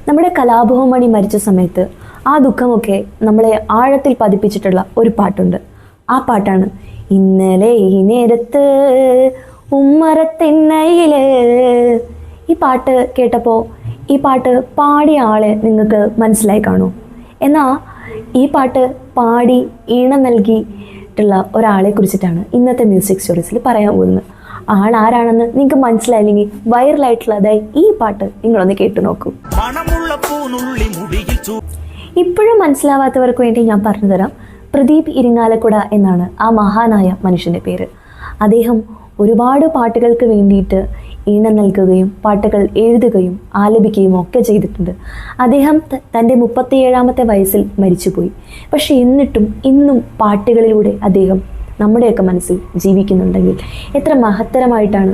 നമ്മുടെ കലാഭവൻ മണി മരിച്ച സമയത്ത് ആ ദുഃഖമൊക്കെ നമ്മളെ ആഴത്തിൽ പതിപ്പിച്ചിട്ടുള്ള ഒരു പാട്ടുണ്ട്. ആ പാട്ടാണ് ഇന്നലെ ഈ നേരത്ത് ഉമ്മറത്തിണ്ണയില്. ഈ പാട്ട് കേട്ടപ്പോൾ ഈ പാട്ട് പാടിയ ആളെ നിങ്ങൾക്ക് മനസ്സിലായി കാണൂ. എന്നാൽ ഈ പാട്ട് പാടി ഈണം നൽകിയിട്ടുള്ള ഒരാളെ കുറിച്ചിട്ടാണ് ഇന്നത്തെ മ്യൂസിക് സ്റ്റോറീസിൽ പറയാൻ പോകുന്നത്. ആളാരാണെന്ന് നിങ്ങൾക്ക് മനസ്സിലായില്ലെങ്കിൽ വൈറലായിട്ടുള്ള അതായത് ഈ പാട്ട് നിങ്ങളൊന്ന് കേട്ടു നോക്കൂ. ഇപ്പോഴും മനസ്സിലാവാത്തവർക്ക് വേണ്ടി ഞാൻ പറഞ്ഞു തരാം. പ്രദീപ് ഇരിങ്ങാലക്കുട എന്നാണ് ആ മഹാനായ മനുഷ്യൻ്റെ പേര്. അദ്ദേഹം ഒരുപാട് പാട്ടുകൾക്ക് വേണ്ടിയിട്ട് ഈണം നൽകുകയും പാട്ടുകൾ എഴുതുകയും ആലപിക്കുകയും ഒക്കെ ചെയ്തിട്ടുണ്ട്. അദ്ദേഹം തൻ്റെ 37ാമത്തെ വയസ്സിൽ മരിച്ചുപോയി. പക്ഷെ എന്നിട്ടും ഇന്നും പാട്ടുകളിലൂടെ അദ്ദേഹം നമ്മുടെയൊക്കെ മനസ്സിൽ ജീവിക്കുന്നുണ്ടെങ്കിൽ എത്ര മഹത്തരമായിട്ടാണ്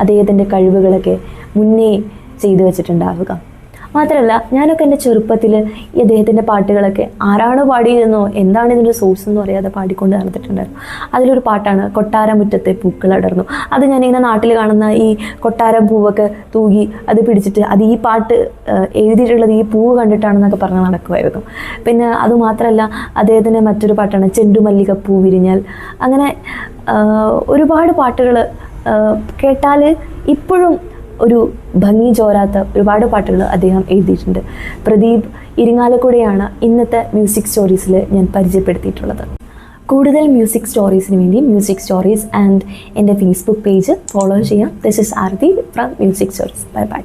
അദ്ദേഹത്തിൻ്റെ കഴിവുകളൊക്കെ മുന്നേ ചെയ്തു വെച്ചിട്ടുണ്ടാവുക. മാത്രമല്ല, ഞാനൊക്കെ എൻ്റെ ചെറുപ്പത്തിൽ ഈ അദ്ദേഹത്തിൻ്റെ പാട്ടുകളൊക്കെ ആരാണ് പാടിയതെന്നോ എന്താണ് ഇതിൻ്റെ സോഴ്സ് എന്ന് അറിയാതെ പാടിക്കൊണ്ട് നടന്നിട്ടുണ്ടായിരുന്നു. അതിലൊരു പാട്ടാണ് കൊട്ടാരമുറ്റത്തെ പൂക്കളടർന്നു. അത് ഞാനിങ്ങനെ നാട്ടിൽ കാണുന്ന ഈ കൊട്ടാരം പൂവൊക്കെ തൂകി അത് പിടിച്ചിട്ട് അത് ഈ പാട്ട് എഴുതിയിട്ടുള്ളത് ഈ പൂവ് കണ്ടിട്ടാണെന്നൊക്കെ പറഞ്ഞ് നടക്കുമായിരുന്നു. പിന്നെ അതുമാത്രമല്ല, അദ്ദേഹത്തിൻ്റെ മറ്റൊരു പാട്ടാണ് ചെണ്ടുമല്ലികപ്പൂ വിരിഞ്ഞാൽ. അങ്ങനെ ഒരുപാട് പാട്ടുകൾ കേട്ടാൽ ഇപ്പോഴും ഒരു ഭംഗി ചോരാത്ത ഒരുപാട് പാട്ടുകൾ അദ്ദേഹം എഴുതിയിട്ടുണ്ട്. പ്രദീപ് ഇരിങ്ങാലക്കുടയാണ് ഇന്നത്തെ മ്യൂസിക് സ്റ്റോറീസിൽ ഞാൻ പരിചയപ്പെടുത്തിയിട്ടുള്ളത്. കൂടുതൽ മ്യൂസിക് സ്റ്റോറീസിന് വേണ്ടി മ്യൂസിക് സ്റ്റോറീസ് ആൻഡ് എൻ്റെ ഫേസ്ബുക്ക് പേജ് ഫോളോ ചെയ്യാം. This is Aarti from music stories. Bye bye.